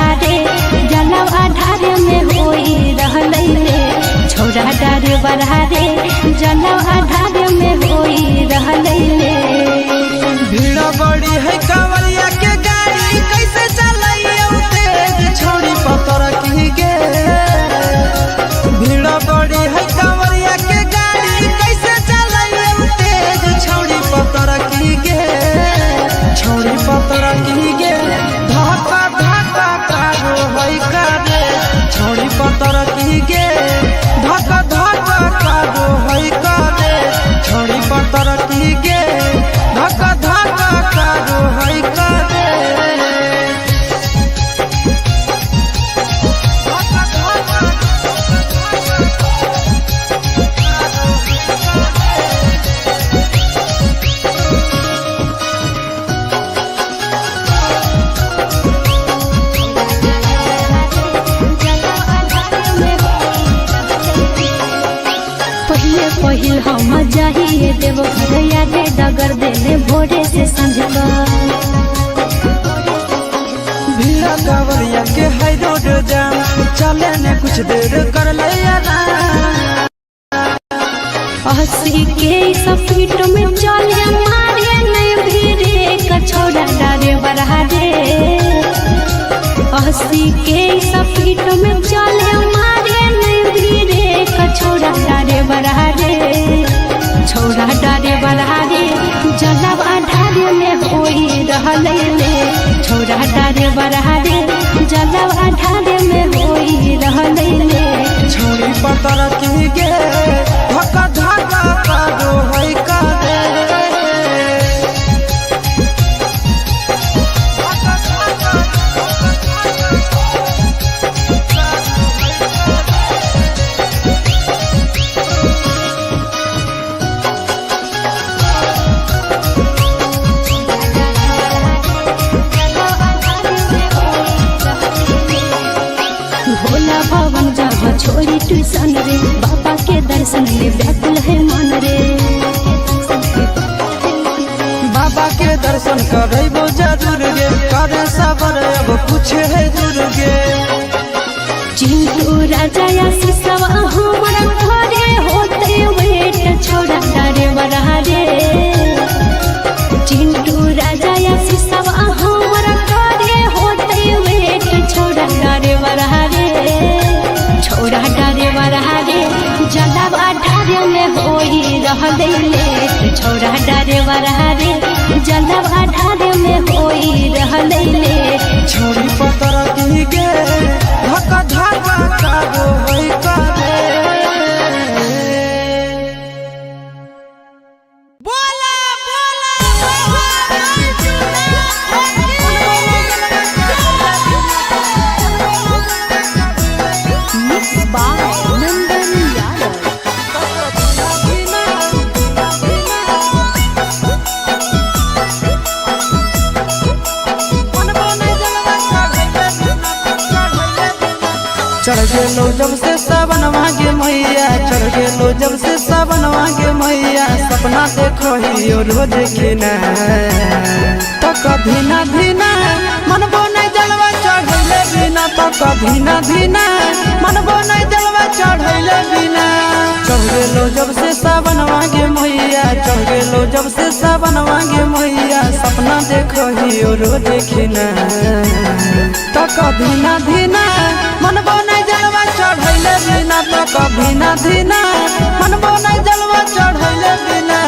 बरहारे जलव आधार में होई रहले छोरा डारे बरहारे जलव आधार में होई रहले। भीड़ बड़ी है कांवरिया के गाड़ी कैसे चलाइयो तेज छोड़ी पतर की गे। भीड़ बड़ी है कांवरिया के गाड़ी कैसे चलाइयो तेज छोड़ी पतर की गे। छोड़ी पतर की गे धाका धाका कारो है कारे छोड़ी पतर की गे धाका धाका कारो है कारे छोड़ी पतर की गे धाका धाका कारो है कारे। पहिल हम जाइए देव घर यादे डगर देने भोरे से संझका। भीड़ा कांवरिया के है रोड जाम चले ने कुछ देर कर ले आराम। 80 के स्पीड में चले मारे नहीं भीड़े कछोड़ा डारे बरहारे। 80 के स्पीड में चले मारे नहीं भीड़े कछोड़ा डारे बरहारे छोड़ा डारे बरहारे जलव आधार में होई रहले छोड़ा डारे बरहारे जलव आधार में होई रहले। छोड़ी पतर की गे धक्का धक्का कारो है कारे। भोला भवन जहाँ छोड़ी ट्यूशन रे बाबा के दर्शन में व्याकुल है मन रे। बाबा के दर्शन करबो जरूर गे करे सबर अब कुछ है दूर गे। चिंटू राजा या सिसवा हमारा घरे होते वेट छोड़ा डारे बरहारे। चिंटू राजा या सिसवा हमारा घरे होते वेट छोड़ा डारे बरहारे छोड़ा डारे बरहारे जलव आधार में होई रहले छोड़ा डारे बरहारे जलव आधार में होई रहले। छोड़ी पतर की गे धक्का धक्का कारो है कारे। चढ़ गेलो जब से सावन मांगे मैया चढ़ गेलो जब से सावन मांगे मैया सपना देखो ही रोज खिना तो कभी ना धीना मनबो नहीं जलवा चढ़ैले बिना तो कभी ना धीना मनबो नहीं जलवा चढ़ैले बिना। चढ़ गेलो जब से सावन मांगे मैया चढ़ गेलो जब से सावन मांगे मैया सपना देखो ही रोज खिना तो कभी ना धीना मनबो नहीं जलवा चढ़ैले बिना तो कभी ना धीना मनबो नहीं जलवा चढ़ैले बिना।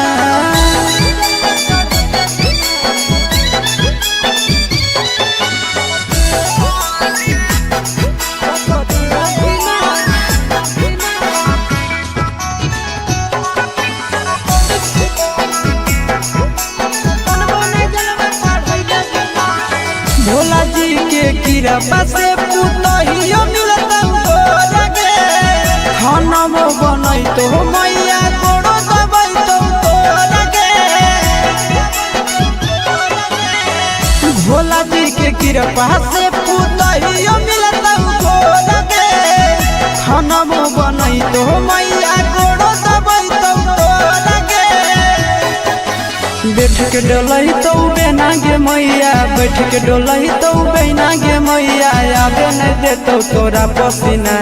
भोला जी के कृपा से पुतहियो मिलता लगे खाना बनई तो मैया गोड़ो दबाई तो लगे। भोला जी के कृपा से पुतहियो मिलता लगे खाना बनई तो मैया गोड़ो दबाई तो लगे। बैठ के डलई तो बेन अपना गे मैया बैठ के डोलही तो बहना गे मैया आगे नहीं देतो तोरा पसीना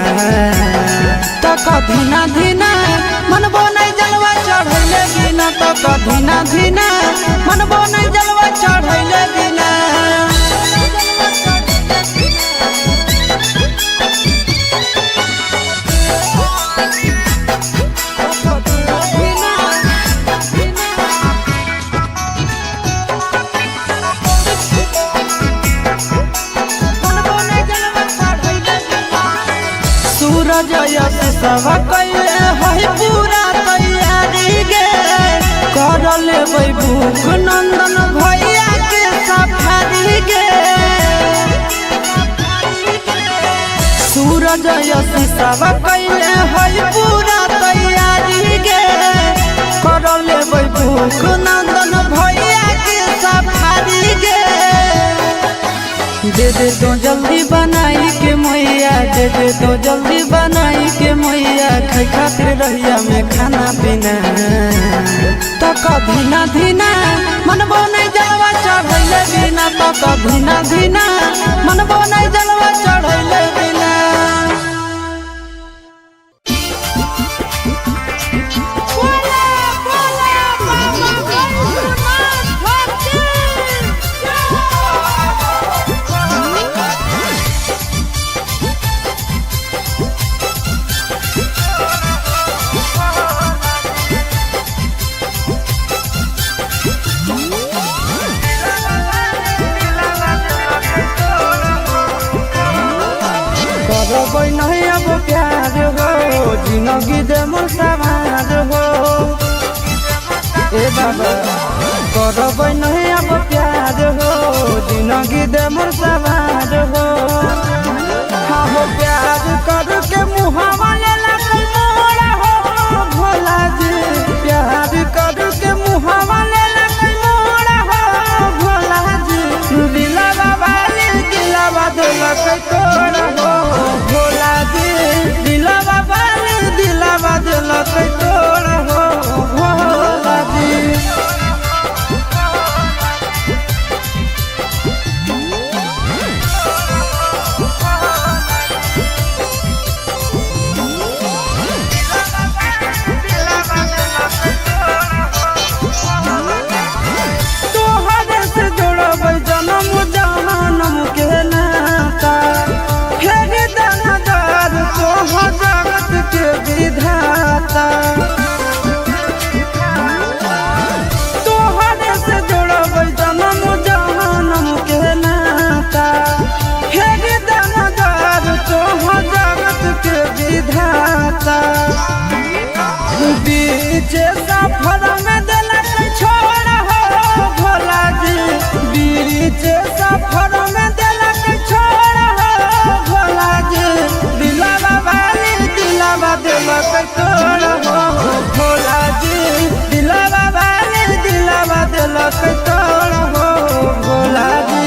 तो कधीना धीना मनबो नहीं जलवा चढ़ैले बिना तो कधीना धीना मनबो नहीं जलवा चढ़ैले बिना सूरज यश सब कैले है पूरा तैयारी गे कर लेबै भूख नंदन भैया के सफारी गे सूरज यश सब कैले है पूरा तैयारी गे कर लेबै भूख नंदन भैया के सफारी गे दे दे तो जल्दी बनाई के मैया दे दे तो जल्दी बनाई के मैया खाई खातिर रहिया में खाना पीना तो कधीना धीना मनबो नहीं जलवा चढ़ैले बिना तो कधीना धीना मनबो नहीं जलवा चढ़ैले बिना करबै नहीं अब प्यार हो जिंदगी दे मोर सवार हो ए बाबा करबै नहीं अब प्यार हो जिंदगी दे मोर सवार हो हाँ हो प्यार कर के मुहावा ले लगल मोरा हो भोला जी प्यार कर के मुहावा ले लगल मोरा हो भोला जी दिलवा वाली दिलवा दिलक तोरा हो भोला जी दिलवा वाली दिलवा दिलक तोरा हो भोला जी तोहरे से जोड़बै जन्म जन्म के नाता फेर दानादार तोहर जगत के विधाता तोहरे से जोड़बै जन्म जन्म के नाता फेर दानादार तोहर जगत के विधाता बीच सफर में दिलक छोड़ हो भोला जी बीच सफर में दिलक छोड़ हो भोला जी दिलवा वाली दिलवा दिलक तोड़ हो भोला जी दिलवा वाली दिलवा दिलक तोड़ हो भोला जी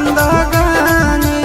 जिंदगानी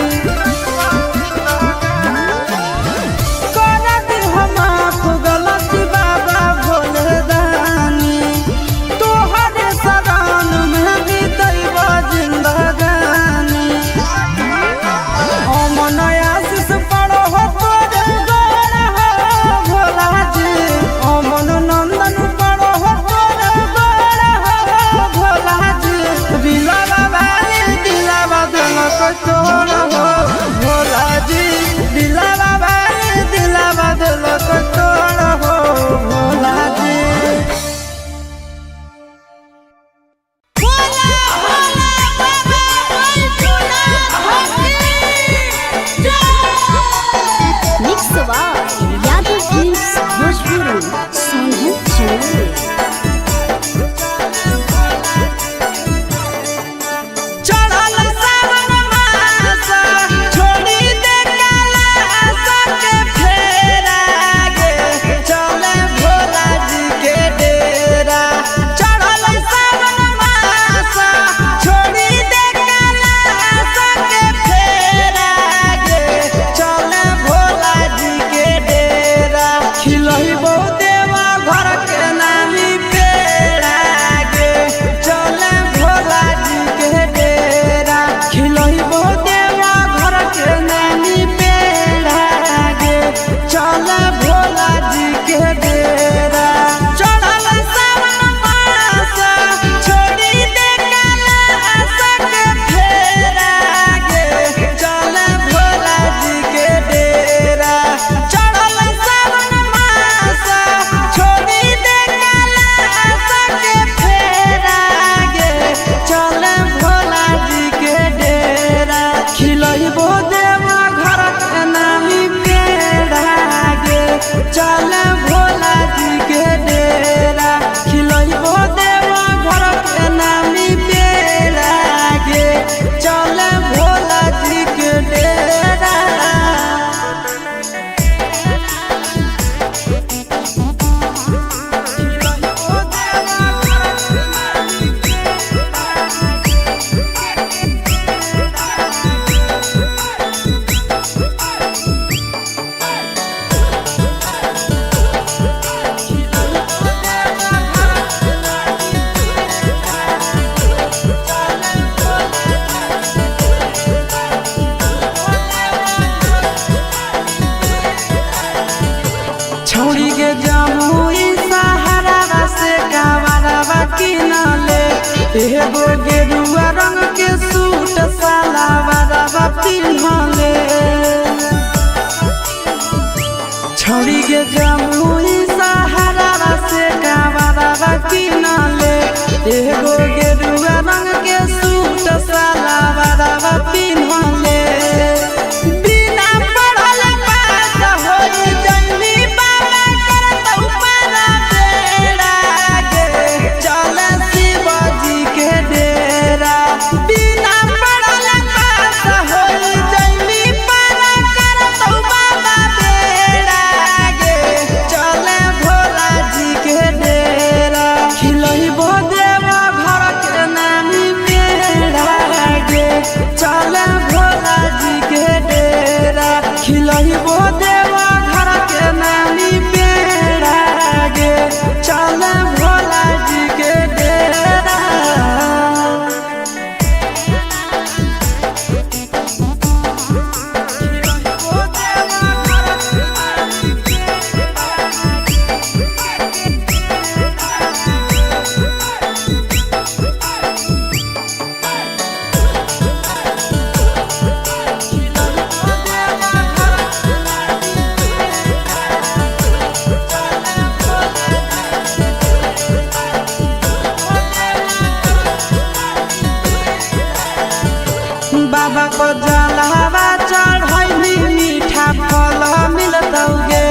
के जमुई सहारा से कावरवा किनले एगो गेरुआ रंग के सूट सलवारवा पिन्हले छौरी के जमुई सहारा से कावरवा किनले एगो गेरुआ रंग के सूट सलवारवा पिन्हले बाबा को जलवा चढ़ैली मीठा फल मिलतौगे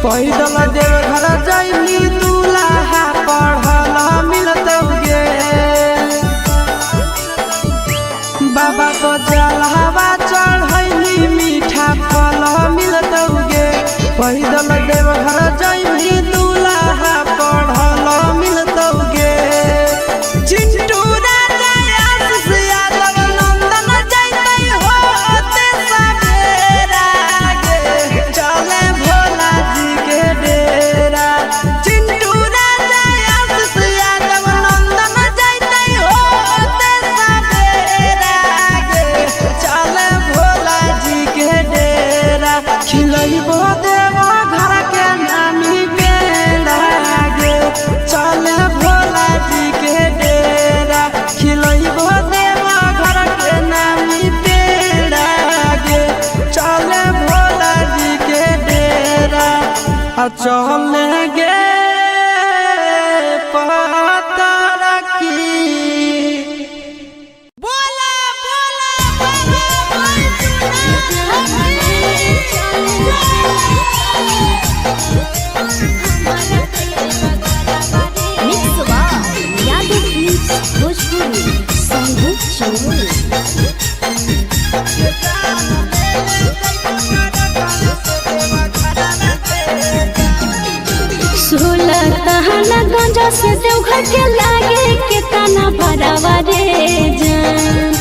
पैदल देव घर जैली दूल्हा पढ़ल मिलतौगे बाबा को जलवा चढ़ैली मीठा फल मिलतौगे पैदल देव घर जैली दूल्हा पढ़ल मिलतौगे चिंटू चले गे पतर की बोला तहना गंजा से देवघर के लागे के तना भरावा रे जान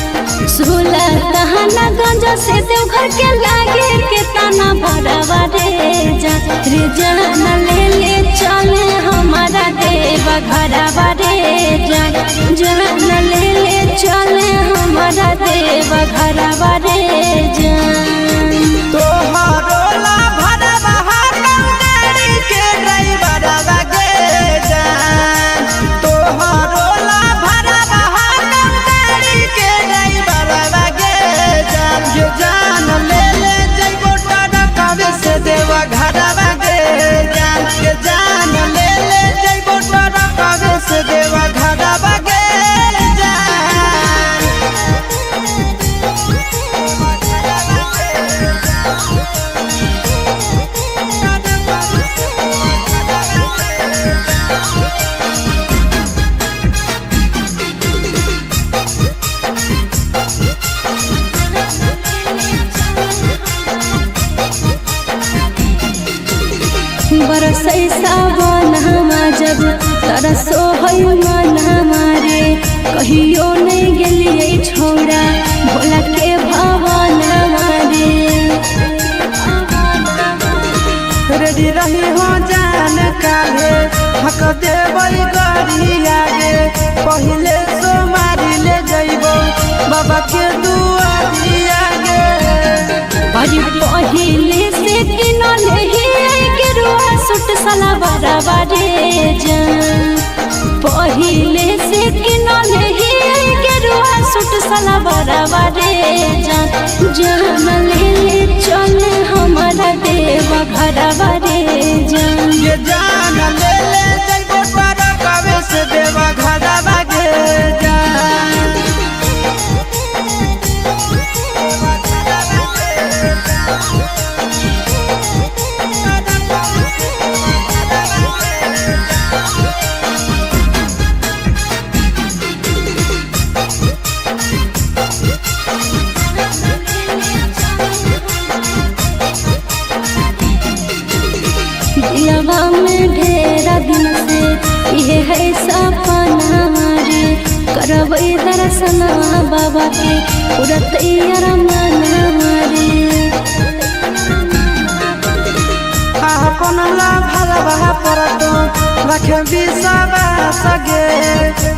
16 तहना गंजा से देवघर के लागे के तना भरावा रे जान ले ले चले हमारा देवा घरावा रे जान ले ले चले हमारा देवा घरावा रे जान तोहरो ला भरवा गाड़ी के ड्राइवर बरसै सावन हमा जब तरसो है मन हमारे कहियो नहीं गेलिए छोड़ा भोला के भवन हमारे रेडी रही हो जान काले हक देवई गरी आगे पहले सोमारी ले जइबो बाबा के दुआरी आगे पहले से किन नहीं गेरुआ सूट सलवारवा रे जान पहिले से किनले ही गेरुआ सूट सलवारवा रे जान जान ले चल हमारा देवा घरवा रे जान ये जान ले जइबो तारा कवे से देवा घरवा गे जान दिलवा में ढेरा दिन से ये है सपना रे करबै दर्शन बाबा के पूरा तैयार मना रे अपन ला भलवा पर तो रखे बिसावा सगे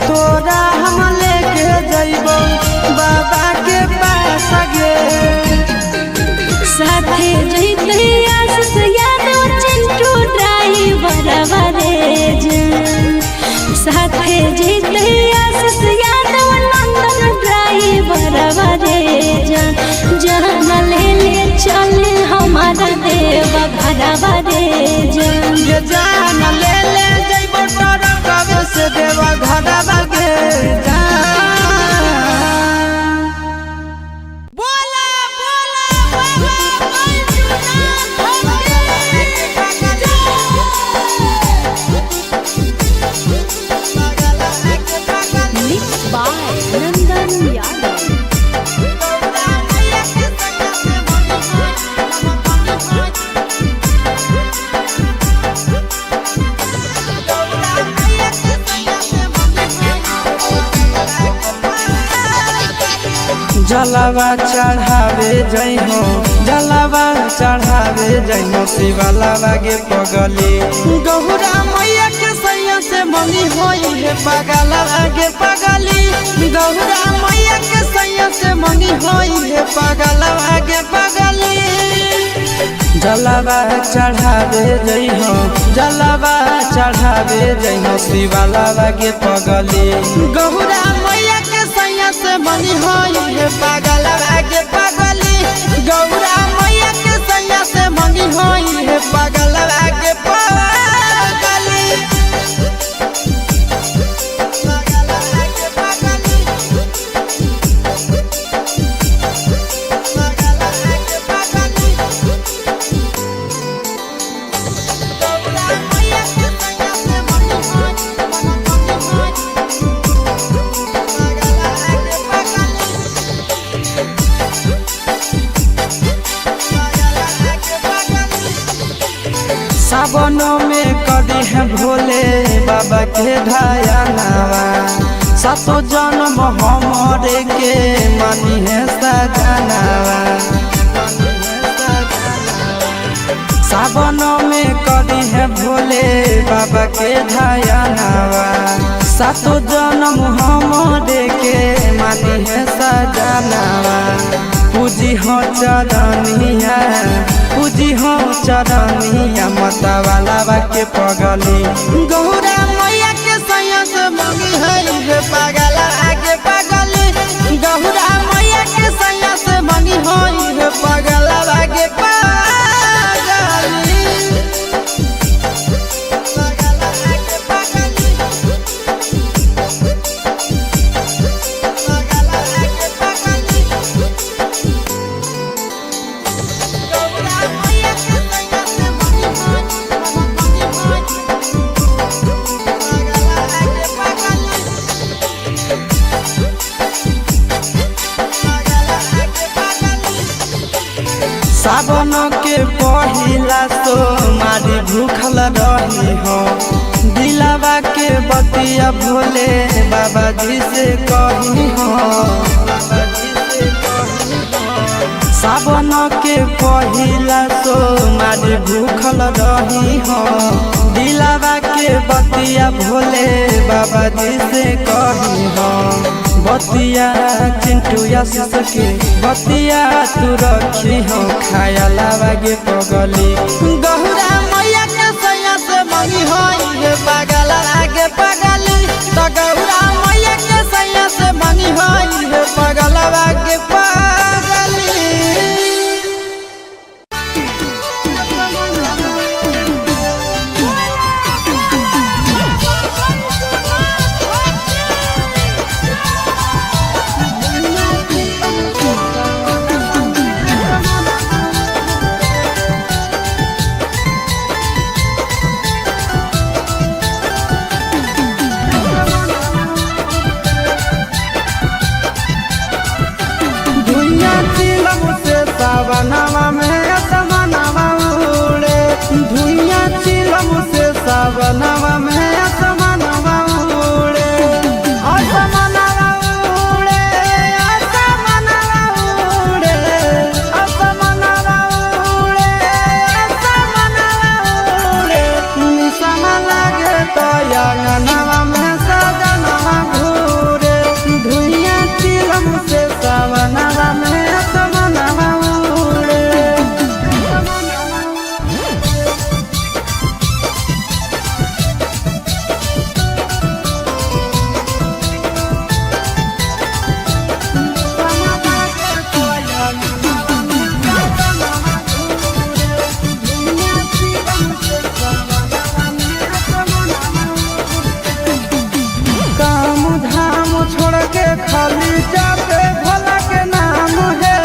तोरा हम लेके जइबो बाबा के पास गे साथे जइते आशीष यादव चिंटू ड्राइवर रे जान साथे जइते आशीष यादव नंदन ड्राइवर रे जान जान ले चल हमारा देवा घरवा रे जान ये जान ले जइबो तारा कवे से देवा घरवा गे जान बोला बोला Mixed by Nandan Yadav. जलवा चढ़ावे जइहो जलवा चढ़ावे जइहो शिवलावा गे पगली गौरा मैया के सैया से मंगी होई है पगलवा गे पगली गौरा मैया के सैया से मंगी होई है पगलवा गे पगली जलवा चढ़ावे जइहो जलवा चढ़ावे जइहो शिवलावा गे पगली गौरा मैया के सैया से मंगी होई है पगलवा गे पगली गौरा मैया के सैया से मंगी होई है पगलवा गे पगली सावनों में कदी है भोले बाबा के ढायानावा सातो जन्म हमरे के मानी है सजनावा सावनों में कदी है भोले बाबा के ढायानावा सातो जन्म हमरे के मानी है सजनावा पूजी हो चरनिया पूजी हो चरनिया माता वाला के पगली गौरा मैया के सैया से मंगी है पगला आगे पगली गौरा मैया के सैया से मंगी है पगला आगे पगली सावन के पहिला तो मारी भूखल रही हो दिलावा के बतिया भोले बाबा जी से कही हो सावन के पहिला तो मारी भूखल रही हो दिलावा के बतिया भोले बाबा जी से कही हो बतिया चिंटू आशीष के बतिया तू रखी हो खाया लावा गे पगली गहुरा मैया सावनवा में आसमानवा उड़े आसमानवा उड़े आसमानवा उड़े आसमानवा उड़े आसमानवा उड़े निशाना लागे तो अंगनवा में सजनवा घूरे धुइया चिलम से सावनवा में आसमानवा उड़े काम धाम छोड़ के खाली जाते भोला के नाम है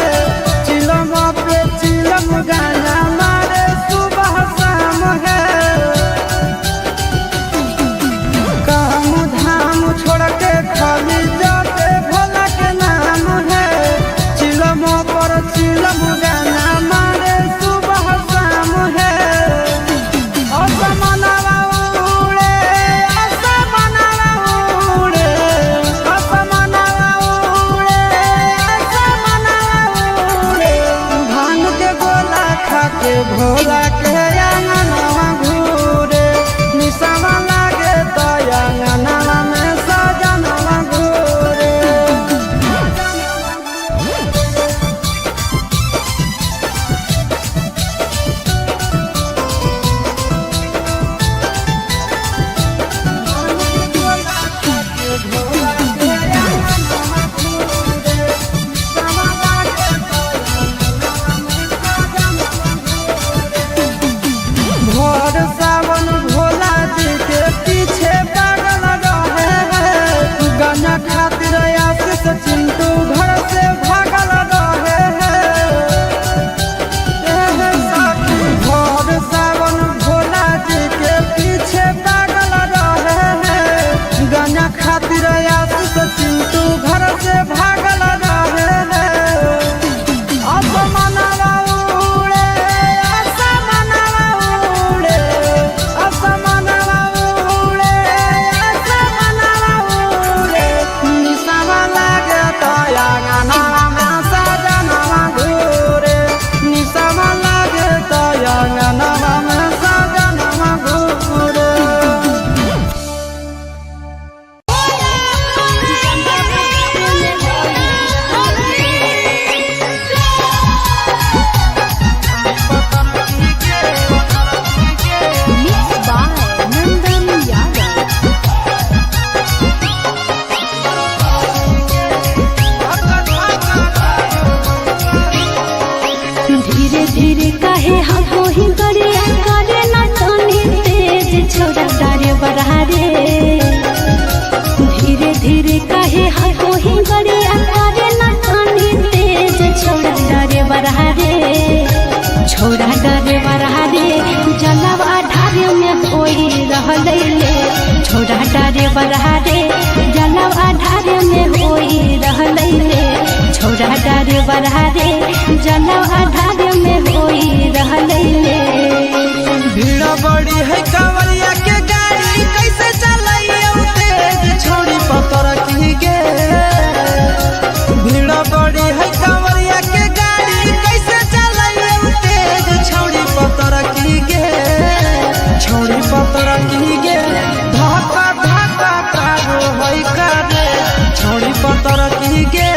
चिलम पे चिलम गाना मारे सुबह शाम है काम धाम छोड़ के खाली जाते भोला के नाम है चिलम पर चिलम गाना मारे सुबह शाम है आसमानवा उड़े आसमानवा उड़े आसमानवा उड़े आसमानवा उड़े भांग के गोला खा के भोला के अंगनवा घूरे निशाना लागे तो अंगनवा में सजनवा घूरे भोर सावन भोला जी के पीछे पागल रहे हैं गाना खातिर आशीष चिंटू घर से भागल रहे हैं भोर सावन भोला जी के पीछे पागल रहे हैं गाना खातिर आशीष चिंटू घर से भागल रहे हैं आसमानवा उड़े आसमानवा उड़े आसमानवा उड़े आसमानवा उड़े निशाना लागे तो अंगनवा में सजनवा घूरे निशाना लागे तो अंगनवा में सजनवा घूरे धीरे धीरे काहे हमको ही गरिया करे ना तनी तेज छोड़ा डारे बढ़ा रे धीरे धीरे काहे हमको ही गरिया करे ना तनी तेज छोड़ा डारे बढ़ा रे छोड़ा डारे बढ़ा रे जलवा ढारे में कोई रहले ले छोड़ा डारे बढ़ा रे जलवा ढारे में कोई रहले ले छोड़ा डारे बढ़ा रे जलवा ढारे में कोई रहले ले भीड़ बड़ी है कांवरिया के गाड़ी कैसे चलाइए तेज छोड़ी पतर की गे भीड़ बड़ी है कांवरिया के गाड़ी कैसे चलाइए तेज छोड़ी पतर की गे छोड़ी पतर की गे धक्का धक्का कारो है करे छोड़ी पतर की गे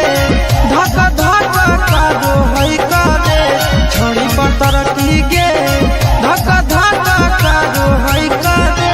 धक्का धक्का कारो है करे छोड़ी पतर की गे धक्का धक्का कारो है करे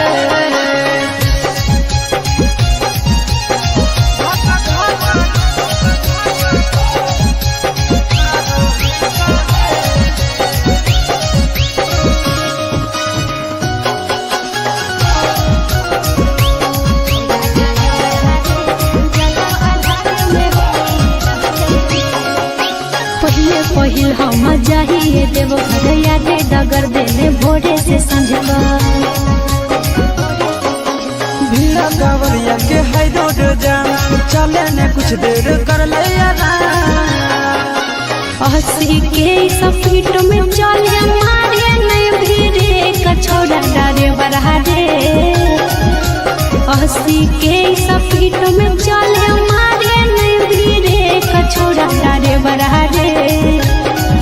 पहिल हम जाइए देव घर यादे डगर देने भोरे से संझका भीड़ा कांवरिया के हाई रोड जाम चले ने कुछ देर कर ले हंसी के स्पीड में चले मारे नहीं भीड़े कछोड़ा डारे बढ़ा रे 80 के स्पीड में चले मारे नहीं धीरे छोड़ा डारे बड़ा रे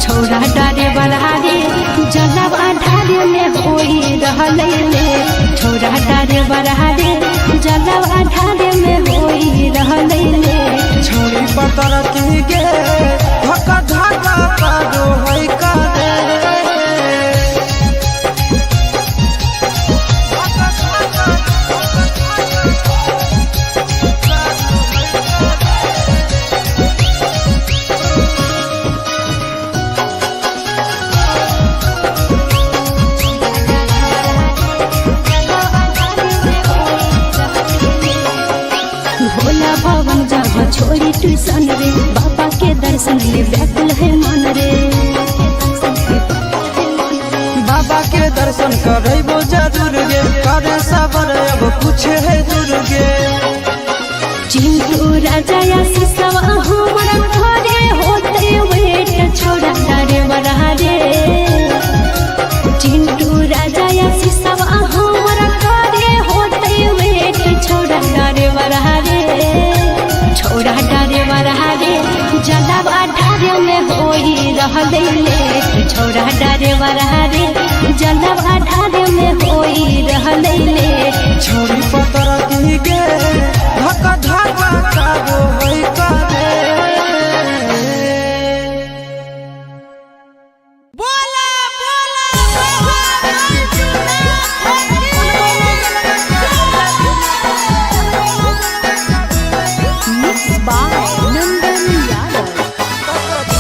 छोड़ा डारे बड़ा रे जलब आधारे में होई रहले ले छोड़ा डारे बड़ा रे जलब आधारे में होई रहले ले छोड़ी पतर की गे धक्का धक्का पारो है का दे भोला भवन जहाँ छोड़ी ट्यूशन रे बाबा के दर्शन ले व्याकुल है मन रे बाबा के दर्शन करबो जरूर गे करे सबर अब कुछ है दूर गे चिंटू राजा या सिसवा हमारा घरे होते वेट छोड़ा डारे बड़ा रे चिंटू राजा या सिसवा हमारा घरे होते वेट छोड़ा डारे बड़ा रे छोड़ा डारे बड़ा रे जलब आधारे में होई रहले ले छोड़ा डारे बड़ा रे जलब आधारे में होई रहले ले छोड़ी पतर की गे धक्का धक्का पारो है का दे बोला Mixed by Nandan Yadav.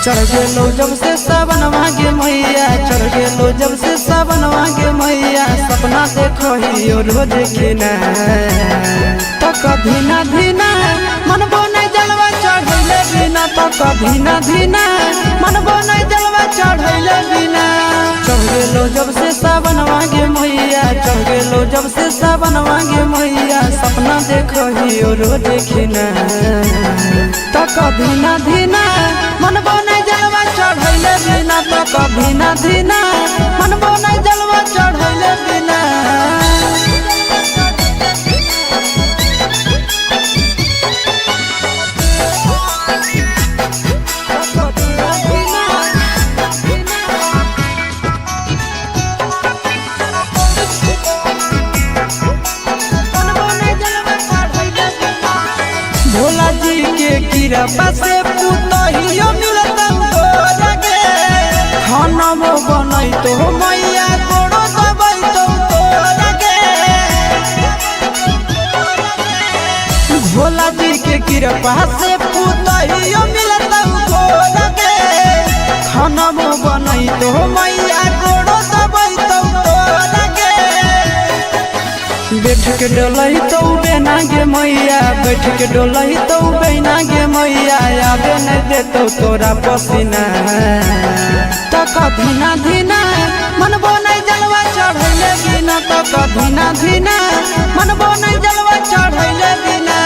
चढ़ गेलो जब से सावन मांगे मैया चढ़ गेलो जब से सावन मांगे मैया सपना देखो ही रोज खिना तो कभी ना धीना मन बोने जलवा चढ़ैले बिना तो कभी ना धीना मन बोने जलवा चढ़ैले बिना चढ़ गेलो जब से सावन मांगे मैया चढ़ गेलो जब से सावन मांगे मैया सपना देखो ही रोज खिना तो कभी ना धीना मन बोने जलवा चढ़ैले बिना तो कभी ना धीना मन बोने जलवा चढ़ैले बिना भोला जी के कीड़ा पासे पुतहियो मिलत हो लगे खाना वो बनई तो मैया कोड़ो दबई तो लगे भोला जी के कीड़ा पासे पुतहियो मिलत हो लगे खाना वो बनई तो मैया कोड़ो दबई तो लगे बैठ के डोलही तो बेना गे मैया बैठ के डोलही तो बेना गे मैया आगे नहीं देतो तोरा पसीना तो कभी ना धीना मन बोने जलवा चढ़ैले बिना तो कभी ना धीना मन बोने जलवा चढ़ैले बिना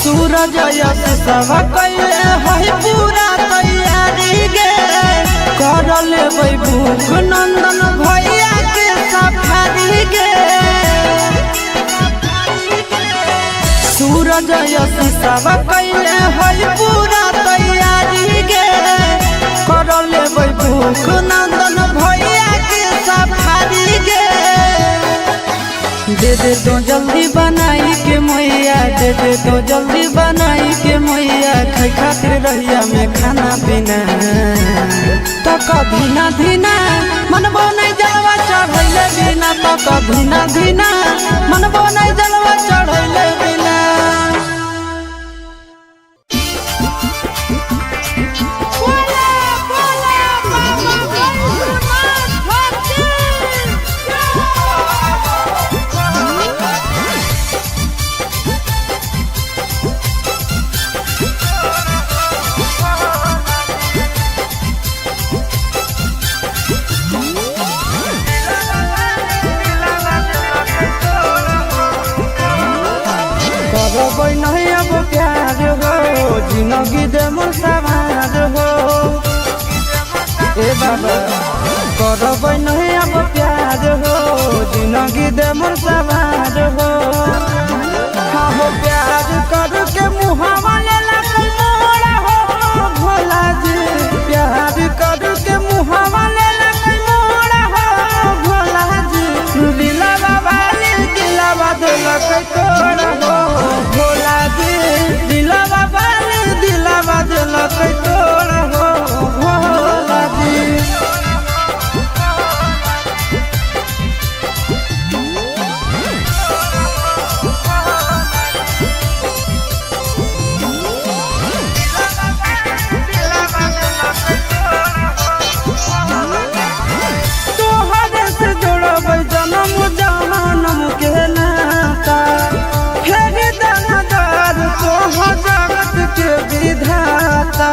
सूरज यश सब कैले है पूरा तैयारी गे कर लेबै भूख नंदन भैया के सफारी गे सूरज यश सब कैले है पूरा तैयारी गे कर लेबै भूख नंदन भैया के सफारी गे दे दे तो जल्दी बनाई के मैया दे दे तो जल्दी बनाई के मैया खाई खातिर रहिया में खाना पीना तो कभी ना धीना मन बोने जलवा चढ़ैले बिना तो कभी ना धीना मन बोने जलवा चढ़ैले बिना जिंदगी दे मोर सवार हो ए बाबा करबै नहीं अब प्यार हो जिंदगी दे मोर सवार हो हाँ हो प्यार कर के मुहावा ले लगल मोरा हो भोला जी प्यार कर के मुहावा ले लगल मोरा हो भोला जी दिलवा वाली दिलवा दिलक तोड़ हो भोला जी दिलवा वाली दिलवा दिलक तोड़ हो भोला जी जन्म के नाता फेर दानादार तोह जगत के विधाता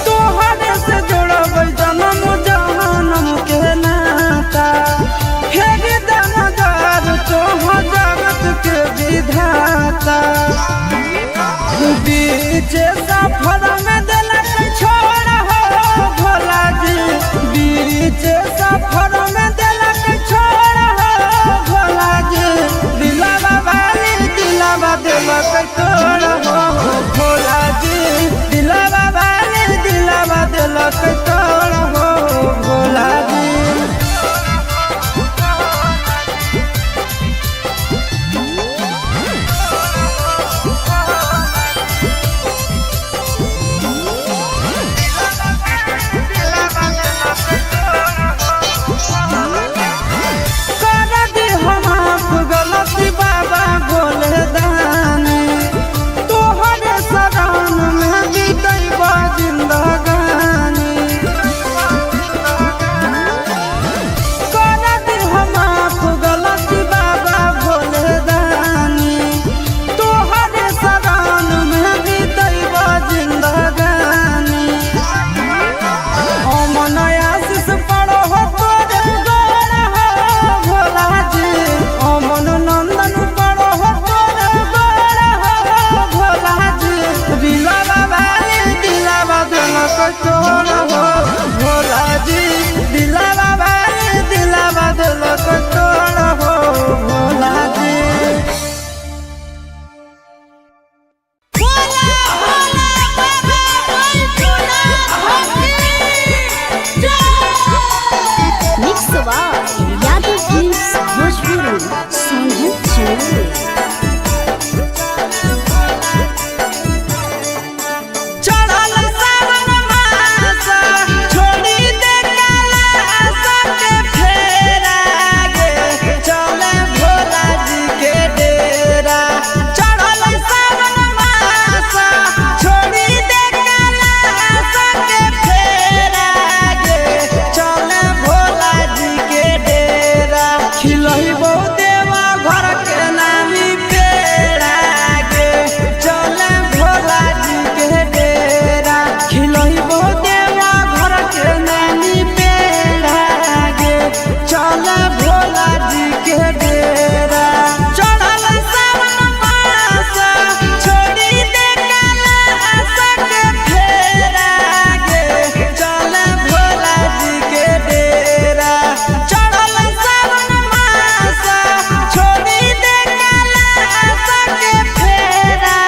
तोहरे से जोड़ब जन्म के नाता फेर दानादार तोह जगत के विधाता बीच सफर में दिलक छोड़ हो भोला जी बीच सफर में दिलक छोड़ हो भोला जी दिलवा वाली दिलवा दिलक तोड़ हो भोला जी दिलवा वाली दिलवा दिलक तोड़ हो भोला जी बाबा भोले दानी तोहरे शरण में बीतैबा जिंदगानी कर दे माफ गलती बाबा भोले दानी तोहरे शरण में बीतैबा जिंदगानी अमन आशीष पड़ो हो तोरे गोर हो भोला जी अमन नंदन पड़ो हो तोरे गोर हो भोला जी दिलवा वाली दिलवा दिलक तोड़ हो भोला जी दिलवा वाली दिलवा दिलक तोड़ हो भोला जी मिक्स यादव फिल्म्स भोजपुरी संगीत चैनल चढ़ल सावन मास छोड़ी दे कैलाश के फेरा गे चले भोला जी के डेरा चढ़ल सावन मास छोड़ी दे कैलाश के फेरा गे चले भोला जी के डेरा खिलही बहुत देवा घर के नामी पेड़ा गे चले भोला जी के डेरा खिलही बहुत देवा घर के नामी पेड़ा गे चले भोला जी के डेरा चढ़ल सावन मास छोड़ी दे कैलाश के फेरा गे चले भोला जी के डेरा चढ़ल सावन मास छोड़ी दे कैलाश के फेरा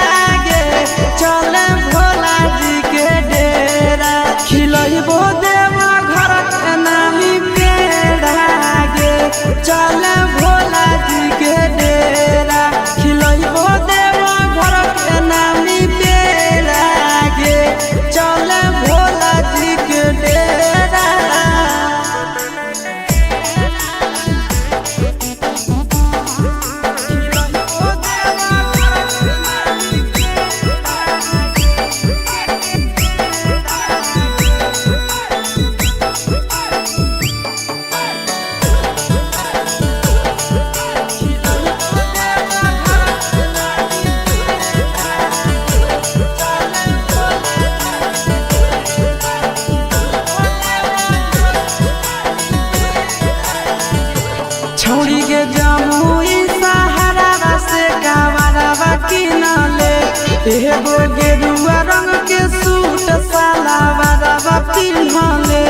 गे चले भोला जी के डेरा खिलैबो देवा घर के नामी पेड़ा गे चले भोला जी के एगो गेरुआ रंग के सूट साला वाला पिन्हले